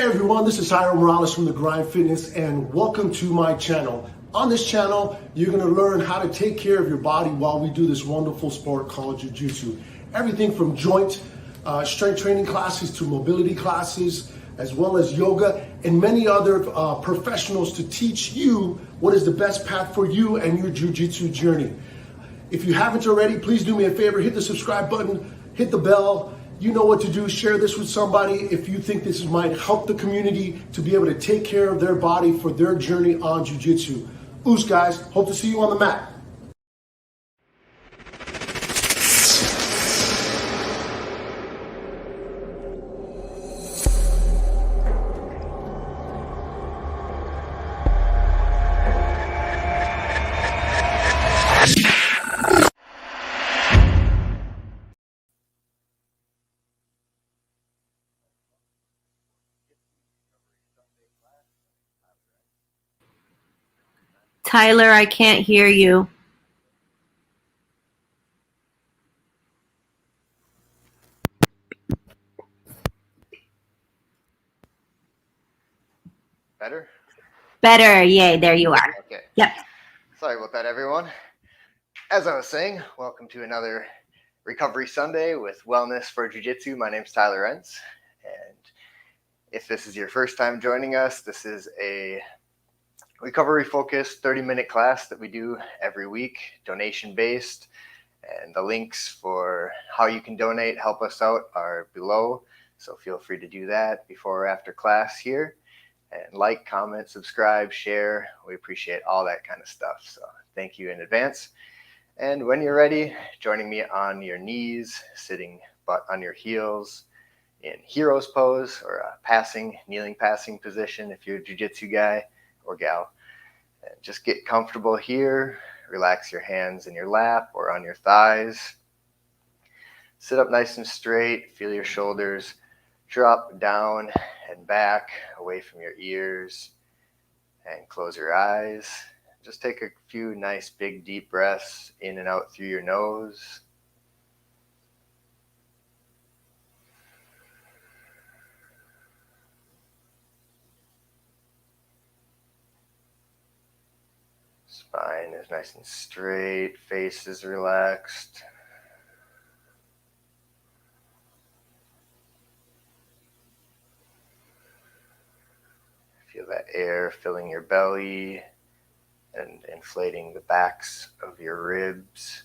Hey everyone, this is Jairo Morales from The Grind Fitness and welcome to my channel. On this channel, you're going to learn how to take care of your body while we do this wonderful sport called Jiu-Jitsu. Everything from joint strength training classes to mobility classes, as well as yoga and many other professionals to teach you what is the best path for you and your Jiu-Jitsu journey. If you haven't already, please do me a favor, hit the subscribe button, hit the bell. You know what to do. Share this with somebody if you think this might help the community to be able to take care of their body for their journey on Jiu-Jitsu. Oos, guys. Hope to see you on the mat. Tyler, I can't hear you. Better? Better. Yay, there you are. Okay. Yep. Sorry about that, everyone. As I was saying, welcome to another Recovery Sunday with Wellness for Jiu-Jitsu. My name's Tyler Rentz, and if this is your first time joining us, this is a recovery-focused 30-minute class that we do every week, donation-based, and the links for how you can donate, help us out, are below, so feel free to do that before or after class here. And like, comment, subscribe, share. We appreciate all that kind of stuff. So thank you in advance. And when you're ready, joining me on your knees, sitting butt on your heels in hero's pose or a passing, kneeling passing position if you're a jiu-jitsu guy or gal. And just get comfortable here. Relax your hands in your lap or on your thighs. Sit up nice and straight. Feel your shoulders drop down and back away from your ears, and close your eyes. Just take a few nice big deep breaths in and out through your nose. Spine is nice and straight, face is relaxed. Feel that air filling your belly and inflating the backs of your ribs.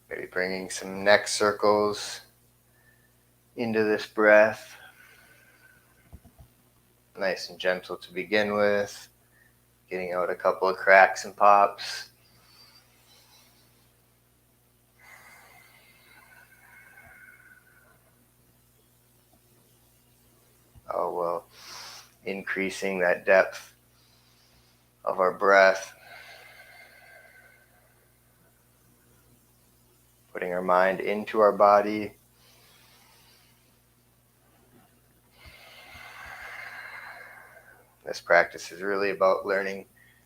Maybe bringing some neck circles into this breath. Nice and gentle to begin with. Getting out a couple of cracks and pops. Oh, well, increasing that depth of our breath, putting our mind into our body. This practice is really about learning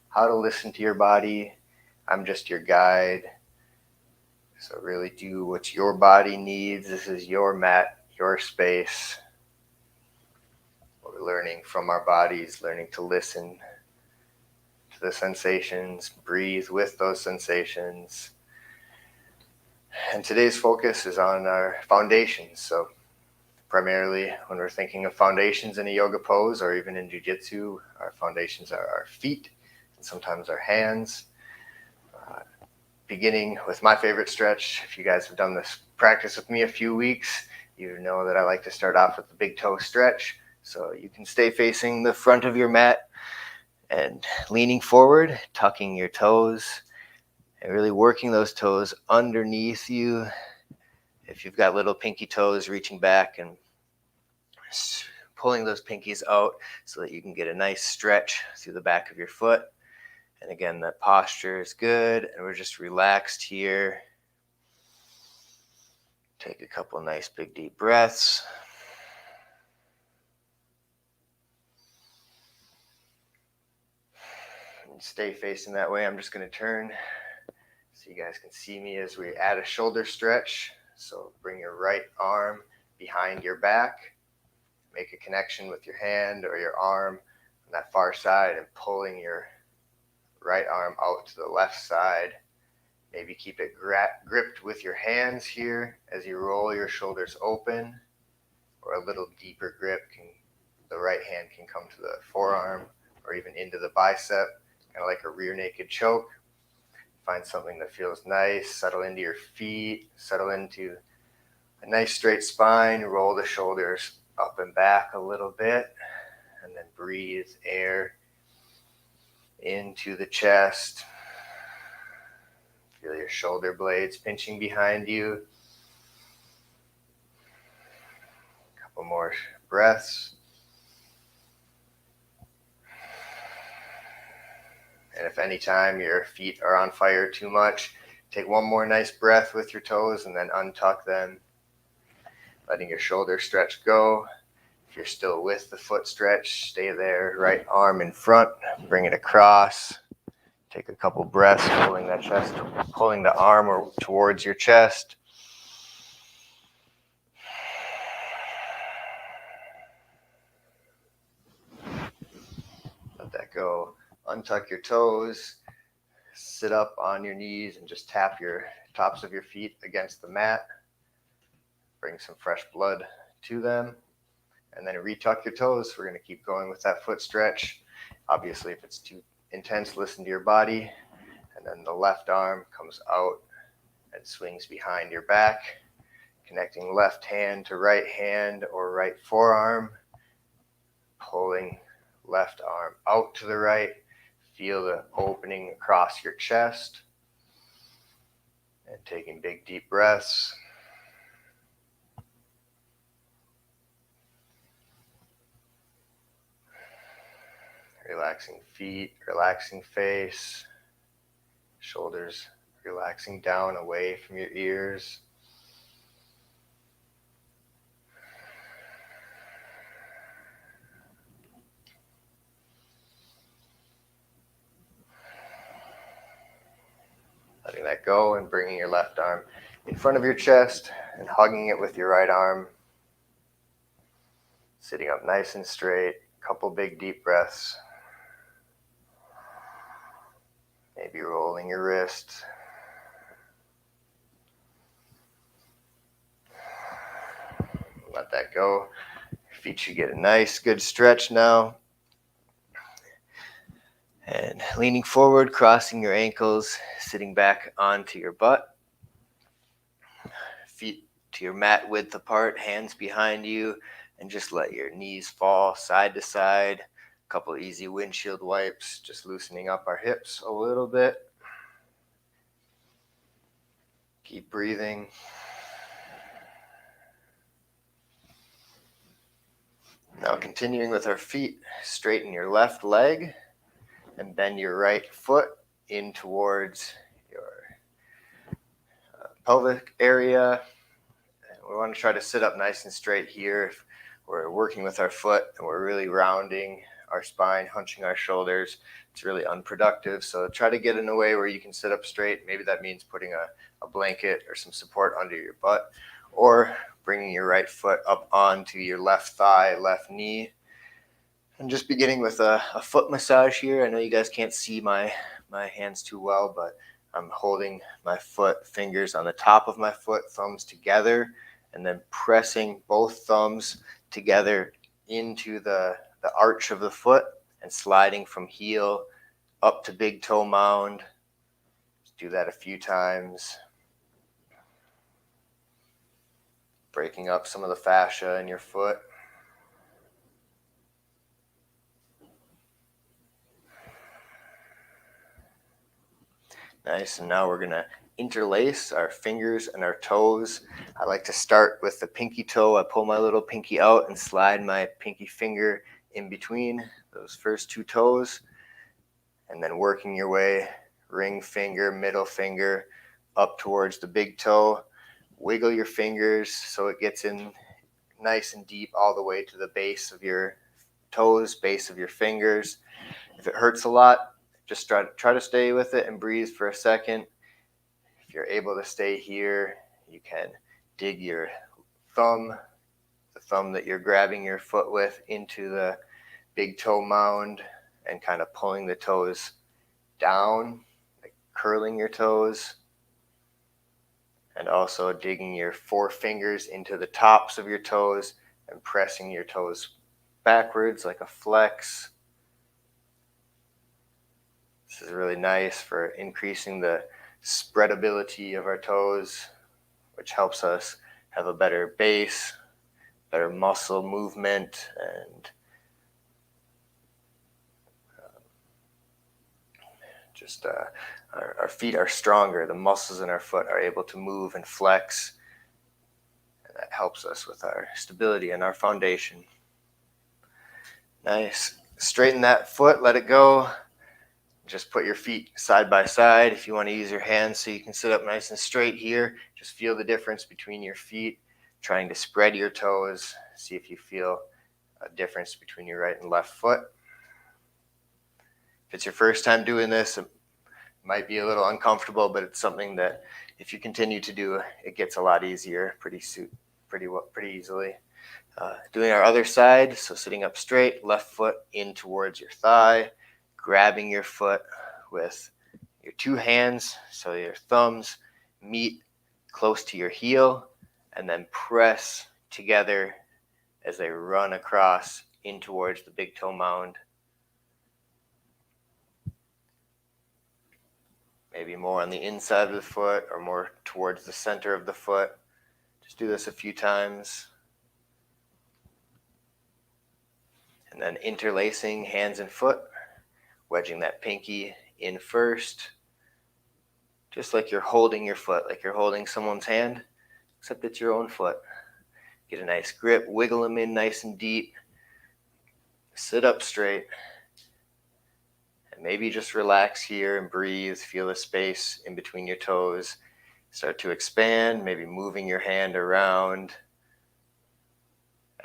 how to listen to your body. I'm just your guide. So really do what your body needs. This is your mat, your space. We're learning from our bodies, learning to listen to the sensations, breathe with those sensations. And today's focus is on our foundations. So primarily when we're thinking of foundations in a yoga pose or even in jiu-jitsu, our foundations are our feet and sometimes our hands. Beginning with my favorite stretch. If you guys have done this practice with me a few weeks, you know that I like to start off with the big toe stretch. So you can stay facing the front of your mat and leaning forward, tucking your toes, and really working those toes underneath you. If you've got little pinky toes, reaching back and pulling those pinkies out so that you can get a nice stretch through the back of your foot. And again, that posture is good, and we're just relaxed here. Take a couple nice big deep breaths. And stay facing that way. I'm just going to turn so you guys can see me as we add a shoulder stretch. So bring your right arm behind your back, make a connection with your hand or your arm on that far side, and pulling your right arm out to the left side. Maybe keep it gripped with your hands here as you roll your shoulders open, or a little deeper grip. The right hand can come to the forearm or even into the bicep, kind of like a rear naked choke. Find something that feels nice, settle into your feet, settle into a nice straight spine, roll the shoulders up and back a little bit, and then breathe air into the chest. Feel your shoulder blades pinching behind you. A couple more breaths. And if any time your feet are on fire too much, take one more nice breath with your toes and then untuck them, letting your shoulder stretch go. If you're still with the foot stretch, stay there. Right arm in front, bring it across. Take a couple breaths, pulling that chest, pulling the arm towards your chest. Let that go. Untuck your toes, sit up on your knees, and just tap your tops of your feet against the mat. Bring some fresh blood to them, and then retuck your toes. We're going to keep going with that foot stretch. Obviously, if it's too intense, listen to your body. And then the left arm comes out and swings behind your back, connecting left hand to right hand or right forearm, pulling left arm out to the right. Feel the opening across your chest, and taking big deep breaths. Relaxing feet, relaxing face, shoulders relaxing down away from your ears. Letting that go and bringing your left arm in front of your chest and hugging it with your right arm. Sitting up nice and straight, couple big deep breaths. Maybe rolling your wrist. Let that go. Your feet should get a nice, good stretch now. And leaning forward, crossing your ankles, sitting back onto your butt. Feet to your mat width apart, hands behind you, and just let your knees fall side to side. A couple easy windshield wipes, just loosening up our hips a little bit. Keep breathing. Now continuing with our feet, straighten your left leg and bend your right foot in towards your pelvic area. And we want to try to sit up nice and straight here. If we're working with our foot and we're really rounding our spine, hunching our shoulders, it's really unproductive. So try to get in a way where you can sit up straight. Maybe that means putting a blanket or some support under your butt, or bringing your right foot up onto your left thigh, left knee. And just beginning with a foot massage here. I know you guys can't see my hands too well, but I'm holding my foot, fingers on the top of my foot, thumbs together, and then pressing both thumbs together into the arch of the foot and sliding from heel up to big toe mound. Just do that a few times. Breaking up some of the fascia in your foot. Nice, and now we're going to interlace our fingers and our toes. I like to start with the pinky toe. I pull my little pinky out and slide my pinky finger in between those first two toes, and then working your way, ring finger, middle finger, up towards the big toe. Wiggle your fingers so it gets in nice and deep all the way to the base of your toes, base of your fingers. If it hurts a lot, just try to stay with it and breathe for a second. If you're able to stay here, you can dig your thumb, the thumb that you're grabbing your foot with, into the big toe mound and kind of pulling the toes down, like curling your toes, and also digging your forefingers into the tops of your toes and pressing your toes backwards like a flex. This is really nice for increasing the spreadability of our toes, which helps us have a better base, better muscle movement, and just our feet are stronger. The muscles in our foot are able to move and flex, and that helps us with our stability and our foundation. Nice. Straighten that foot, let it go. Just put your feet side by side. If you want to use your hands so you can sit up nice and straight here, just feel the difference between your feet, trying to spread your toes. See if you feel a difference between your right and left foot. If it's your first time doing this, it might be a little uncomfortable, but it's something that if you continue to do, it gets a lot easier pretty easily. Doing our other side, so sitting up straight, left foot in towards your thigh, grabbing your foot with your two hands so your thumbs meet close to your heel, and then press together as they run across in towards the big toe mound. Maybe more on the inside of the foot or more towards the center of the foot. Just do this a few times. And then interlacing hands and foot, wedging that pinky in first, just like you're holding your foot, like you're holding someone's hand, except it's your own foot. Get a nice grip, wiggle them in nice and deep, sit up straight, and maybe just relax here and breathe. Feel the space in between your toes start to expand, maybe moving your hand around,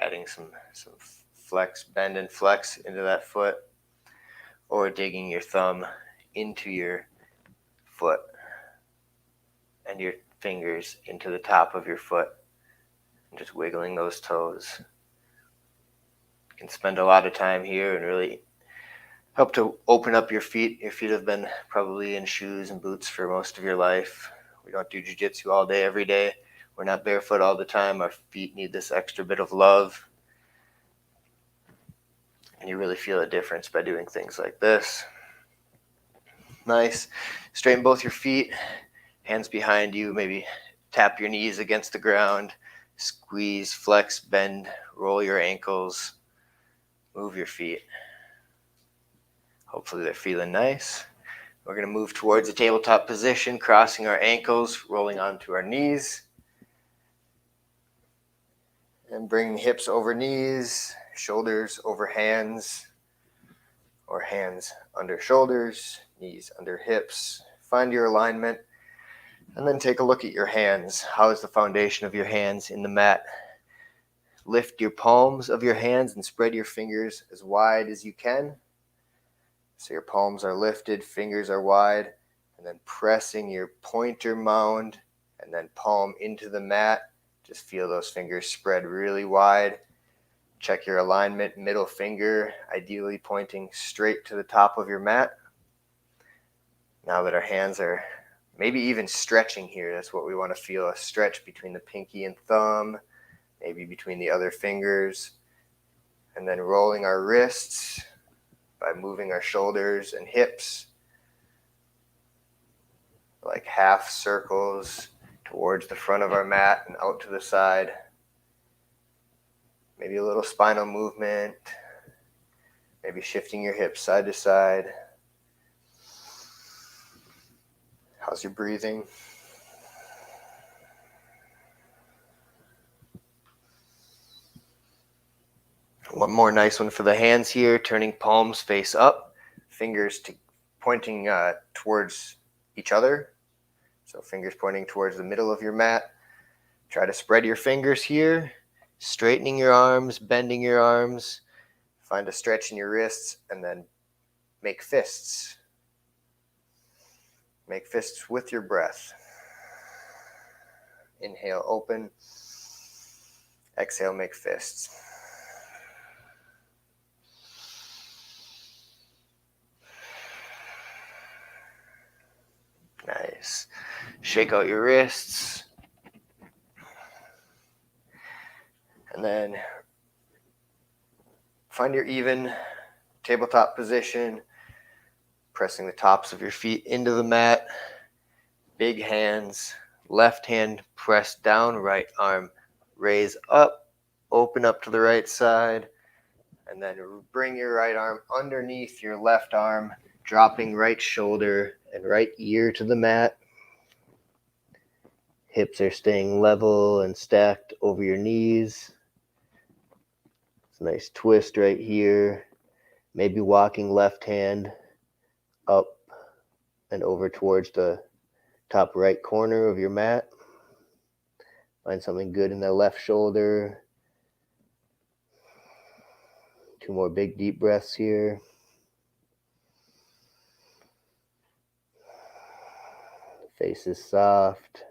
adding some flex, bend and flex into that foot, or digging your thumb into your foot and your fingers into the top of your foot and just wiggling those toes. You can spend a lot of time here and really help to open up your feet. Your feet have been probably in shoes and boots for most of your life. We don't do jiu-jitsu all day, every day. We're not barefoot all the time. Our feet need this extra bit of love. And you really feel a difference by doing things like this. Nice. Straighten both your feet, hands behind you, maybe tap your knees against the ground, squeeze, flex, bend, roll your ankles, move your feet. Hopefully they're feeling nice. We're going to move towards a tabletop position, crossing our ankles, rolling onto our knees, and bringing hips over knees, shoulders over hands, or hands under shoulders, knees under hips. Find your alignment, and then take a look at your hands. How is the foundation of your hands in the mat? Lift your palms of your hands and spread your fingers as wide as you can. So your palms are lifted, fingers are wide, and then pressing your pointer mound and then palm into the mat. Just feel those fingers spread really wide. Check your alignment, middle finger, ideally pointing straight to the top of your mat. Now that our hands are maybe even stretching here, that's what we want to feel, a stretch between the pinky and thumb, maybe between the other fingers, and then rolling our wrists by moving our shoulders and hips like half circles towards the front of our mat and out to the side. Maybe a little spinal movement, maybe shifting your hips side to side. How's your breathing? One more nice one for the hands here, turning palms face up, fingers pointing towards each other. So fingers pointing towards the middle of your mat. Try to spread your fingers here, straightening your arms, bending your arms. Find a stretch in your wrists, and then make fists. Make fists with your breath. Inhale, open. Exhale, make fists. Nice. Shake out your wrists. And then find your even tabletop position, pressing the tops of your feet into the mat. Big hands, left hand press down, right arm raise up, open up to the right side, and then bring your right arm underneath your left arm, dropping right shoulder and right ear to the mat. Hips are staying level and stacked over your knees. It's a nice twist right here. Maybe walking left hand up and over towards the top right corner of your mat. Find something good in the left shoulder. 2 more big deep breaths here. Face is soft,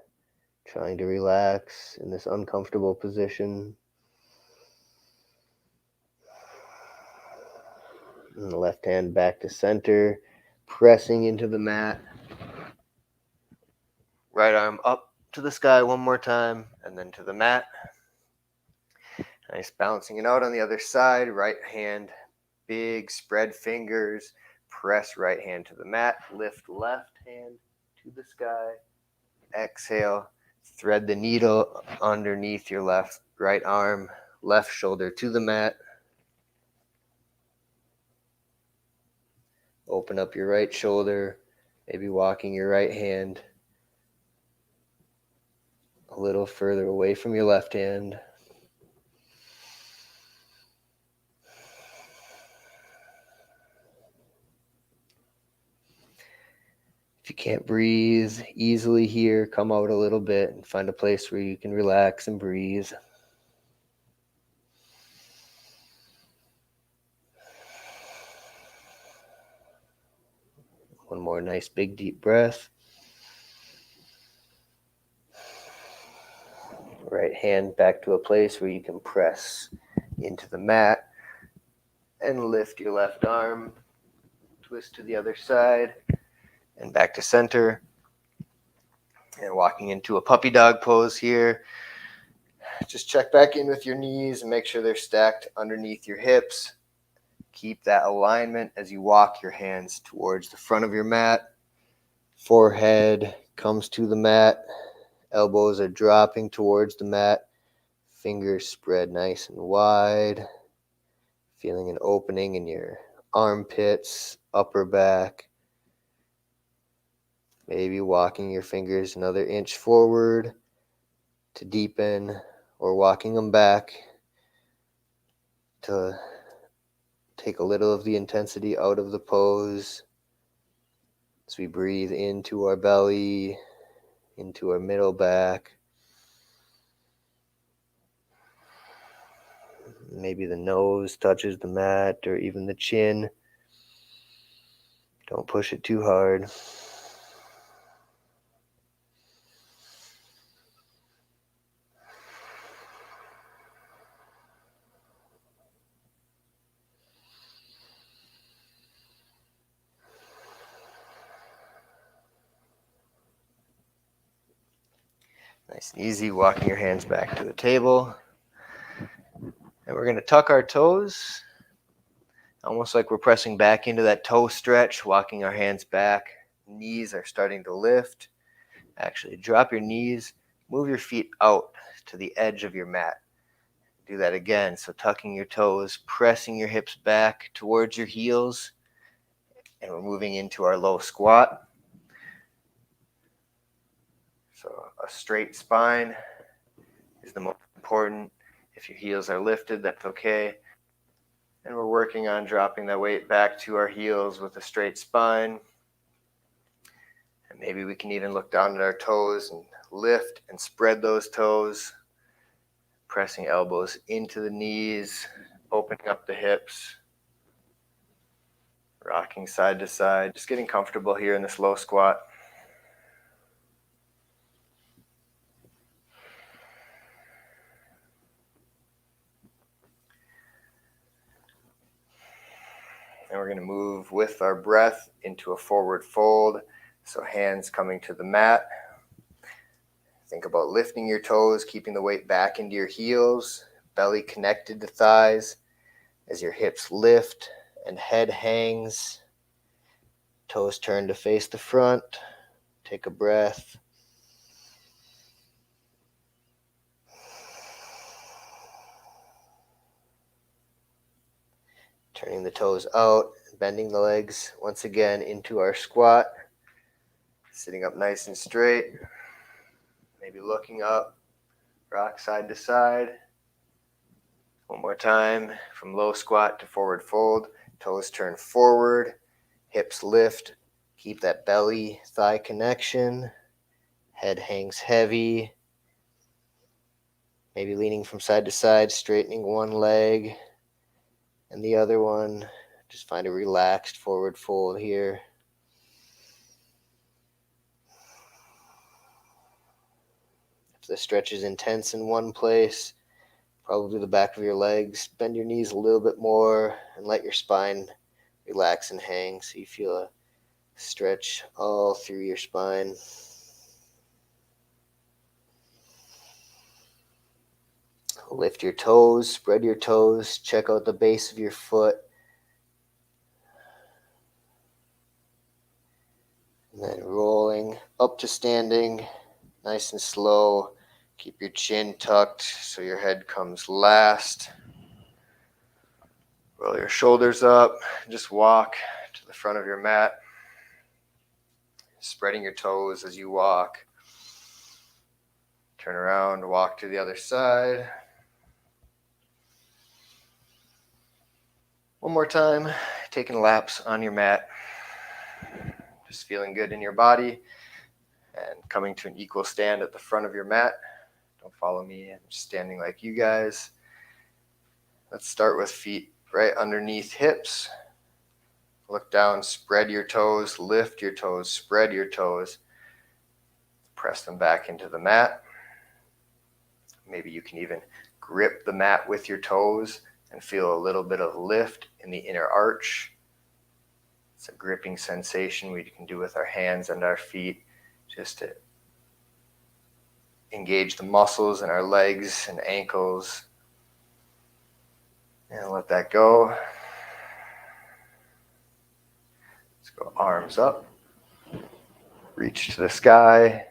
trying to relax in this uncomfortable position. And the left hand back to center, pressing into the mat. Right arm up to the sky one more time, and then to the mat. Nice, balancing it out on the other side. Right hand, big, spread fingers. Press right hand to the mat. Lift left hand to the sky. Exhale. Thread the needle underneath your right arm. Left shoulder to the mat. Open up your right shoulder. Maybe walking your right hand a little further away from your left hand. If you can't breathe easily here, come out a little bit and find a place where you can relax and breathe. One more nice big deep breath. Right hand back to a place where you can press into the mat and lift your left arm. Twist to the other side and back to center. And walking into a puppy dog pose here. Just check back in with your knees and make sure they're stacked underneath your hips. Keep that alignment as you walk your hands towards the front of your mat. Forehead comes to the mat. Elbows are dropping towards the mat. Fingers spread nice and wide. Feeling an opening in your armpits, upper back. Maybe walking your fingers another inch forward to deepen, or walking them back to take a little of the intensity out of the pose as we breathe into our belly, into our middle back. Maybe the nose touches the mat or even the chin. Don't push it too hard. Nice and easy, walking your hands back to the table. And we're going to tuck our toes, almost like we're pressing back into that toe stretch, walking our hands back. Knees are starting to lift. Actually, drop your knees, move your feet out to the edge of your mat. Do that again. So tucking your toes, pressing your hips back towards your heels. And we're moving into our low squat. So a straight spine is the most important. If your heels are lifted, that's okay. And we're working on dropping that weight back to our heels with a straight spine. And maybe we can even look down at our toes and lift and spread those toes. Pressing elbows into the knees, opening up the hips. Rocking side to side, just getting comfortable here in this low squat. And we're going to move with our breath into a forward fold. So hands coming to the mat. Think about lifting your toes, keeping the weight back into your heels, belly connected to thighs as your hips lift and head hangs. Toes turn to face the front. Take a breath. Turning the toes out, bending the legs once again into our squat. Sitting up nice and straight. Maybe looking up, rock side to side. One more time, from low squat to forward fold. Toes turn forward, hips lift. Keep that belly thigh connection. Head hangs heavy. Maybe leaning from side to side, straightening one leg and the other one. Just find a relaxed forward fold here. If the stretch is intense in one place, probably the back of your legs, bend your knees a little bit more and let your spine relax and hang so you feel a stretch all through your spine. Lift your toes, spread your toes, check out the base of your foot. And then rolling up to standing, nice and slow. Keep your chin tucked so your head comes last. Roll your shoulders up. Just walk to the front of your mat. Spreading your toes as you walk. Turn around, walk to the other side. One more time, taking laps on your mat. Just feeling good in your body and coming to an equal stand at the front of your mat. Don't follow me, I'm just standing like you guys. Let's start with feet right underneath hips. Look down, spread your toes, lift your toes, spread your toes. Press them back into the mat. Maybe you can even grip the mat with your toes and feel a little bit of lift in the inner arch. It's a gripping sensation we can do with our hands and our feet just to engage the muscles in our legs and ankles. And let that go. Let's go arms up. Reach to the sky.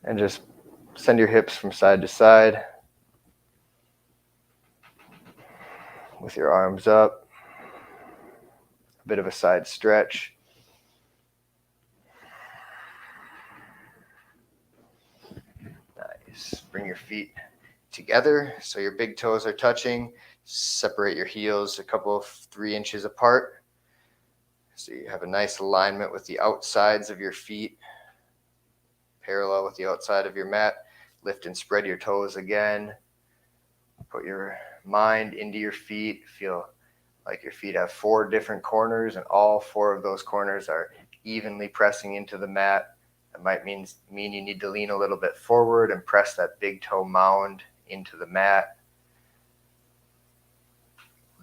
And just send your hips from side to side. With your arms up. A bit of a side stretch. Nice. Bring your feet together so your big toes are touching. Separate your heels a couple of 3 inches apart. So you have a nice alignment with the outsides of your feet. Parallel with the outside of your mat. Lift and spread your toes again. Put your mind into your feet. Feel like your feet have 4 different corners and all 4 of those corners are evenly pressing into the mat. That might mean you need to lean a little bit forward and press that big toe mound into the mat.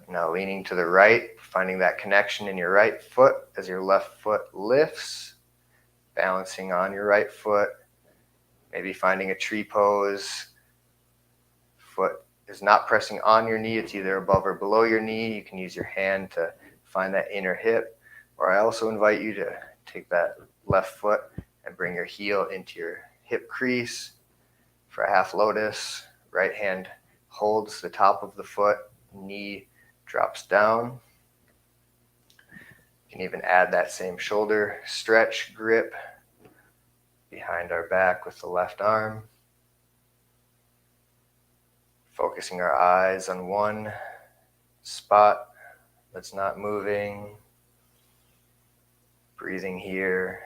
Now leaning to the right, finding that connection in your right foot as your left foot lifts. Balancing on your right foot. Maybe finding a tree pose. Foot is not pressing on your knee. It's either above or below your knee. You can use your hand to find that inner hip. Or I also invite you to take that left foot and bring your heel into your hip crease for a half lotus. Right hand holds the top of the foot. Knee drops down. You can even add that same shoulder stretch grip behind our back with the left arm. Focusing our eyes on one spot that's not moving. Breathing here.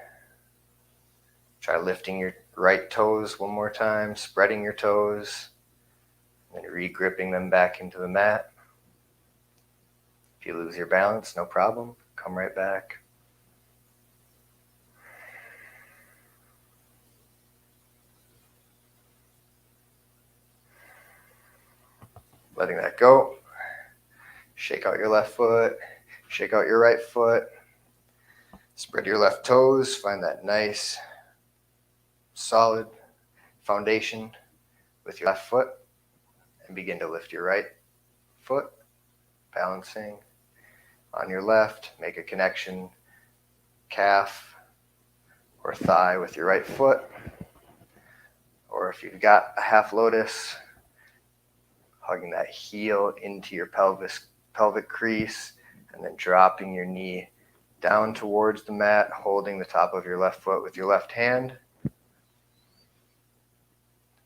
Try lifting your right toes one more time, spreading your toes, and then re-gripping them back into the mat. If you lose your balance, no problem. Come right back. Letting that go. Shake out your left foot, shake out your right foot, spread your left toes, find that nice, solid foundation with your left foot, and begin to lift your right foot, balancing on your left. Make a connection, calf or thigh with your right foot. Or if you've got a half lotus, hugging that heel into your pelvic crease, and then dropping your knee down towards the mat, holding the top of your left foot with your left hand.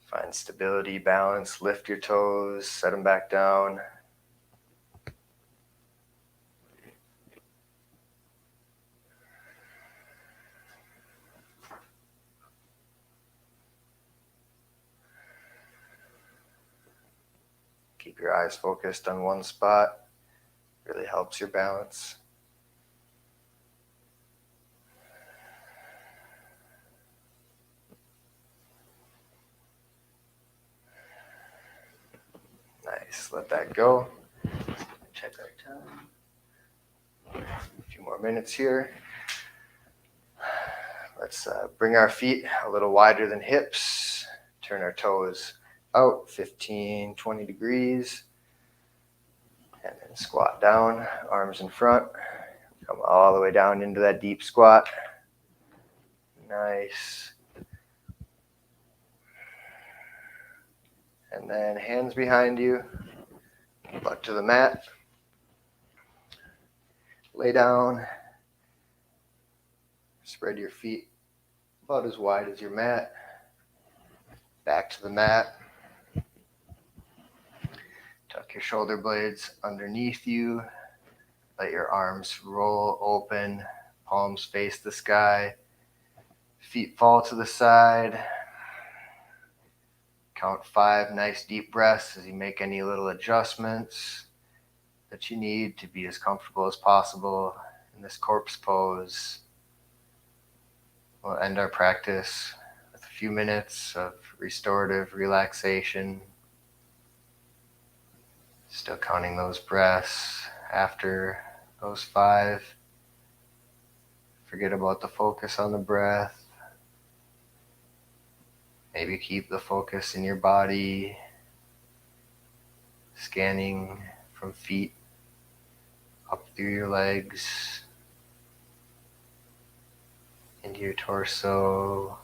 Find stability, balance, lift your toes, set them back down. Keep your eyes focused on one spot. Really helps your balance. Nice. Let that go. Check our time. A few more minutes here. Let's bring our feet a little wider than hips. Turn our toes out 15, 20 degrees. And then squat down, arms in front. Come all the way down into that deep squat. Nice. And then hands behind you, butt to the mat. Lay down. Spread your feet about as wide as your mat. Back to the mat. Tuck your shoulder blades underneath you. Let your arms roll open. Palms face the sky. Feet fall to the side. Count 5 nice deep breaths as you make any little adjustments that you need to be as comfortable as possible in this corpse pose. We'll end our practice with a few minutes of restorative relaxation. Still counting those breaths after those 5. Forget about the focus on the breath. Maybe keep the focus in your body, scanning from feet up through your legs, into your torso,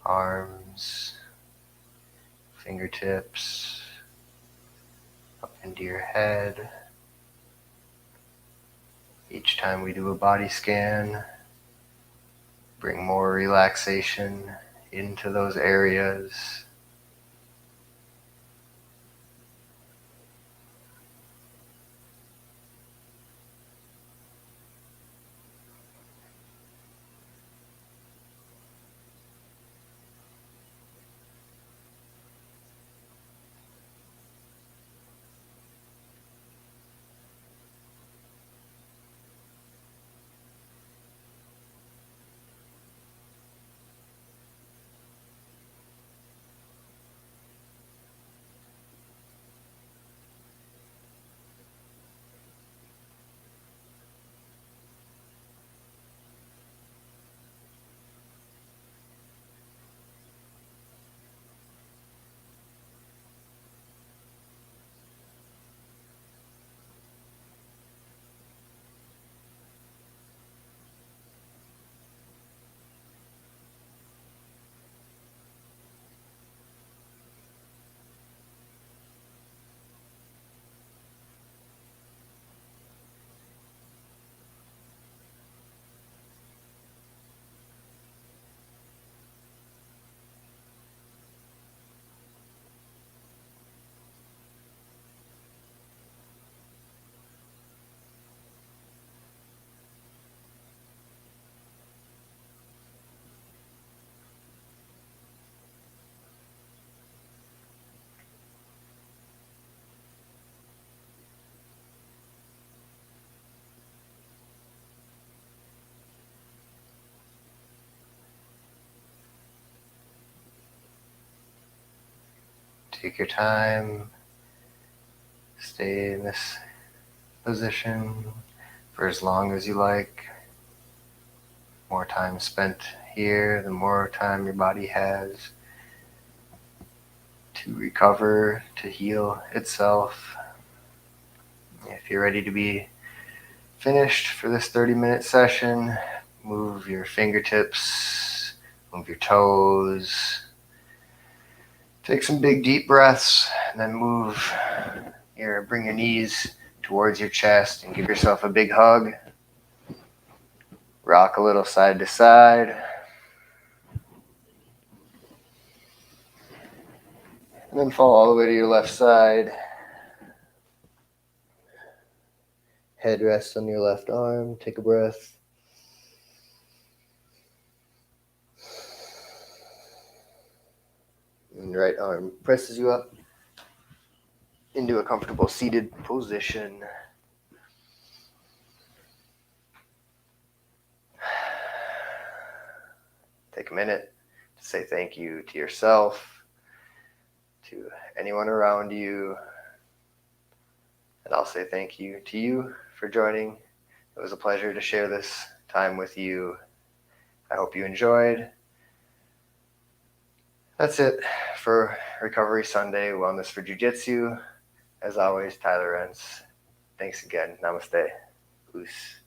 arms, fingertips, up into your head. Each time we do a body scan, bring more relaxation into those areas. Take your time. Stay in this position for as long as you like. More time spent here, the more time your body has to recover, to heal itself. If you're ready to be finished for this 30-minute session, move your fingertips, move your toes. Take some big deep breaths, and then bring your knees towards your chest and give yourself a big hug. Rock a little side to side. And then fall all the way to your left side. Head rests on your left arm. Take a breath. And right arm presses you up into a comfortable seated position. Take a minute to say thank you to yourself, to anyone around you, and I'll say thank you to you for joining. It was a pleasure to share this time with you. I hope you enjoyed. That's it for Recovery Sunday, Wellness for Jiu-Jitsu. As always, Tyler Rentz. Thanks again. Namaste. Peace.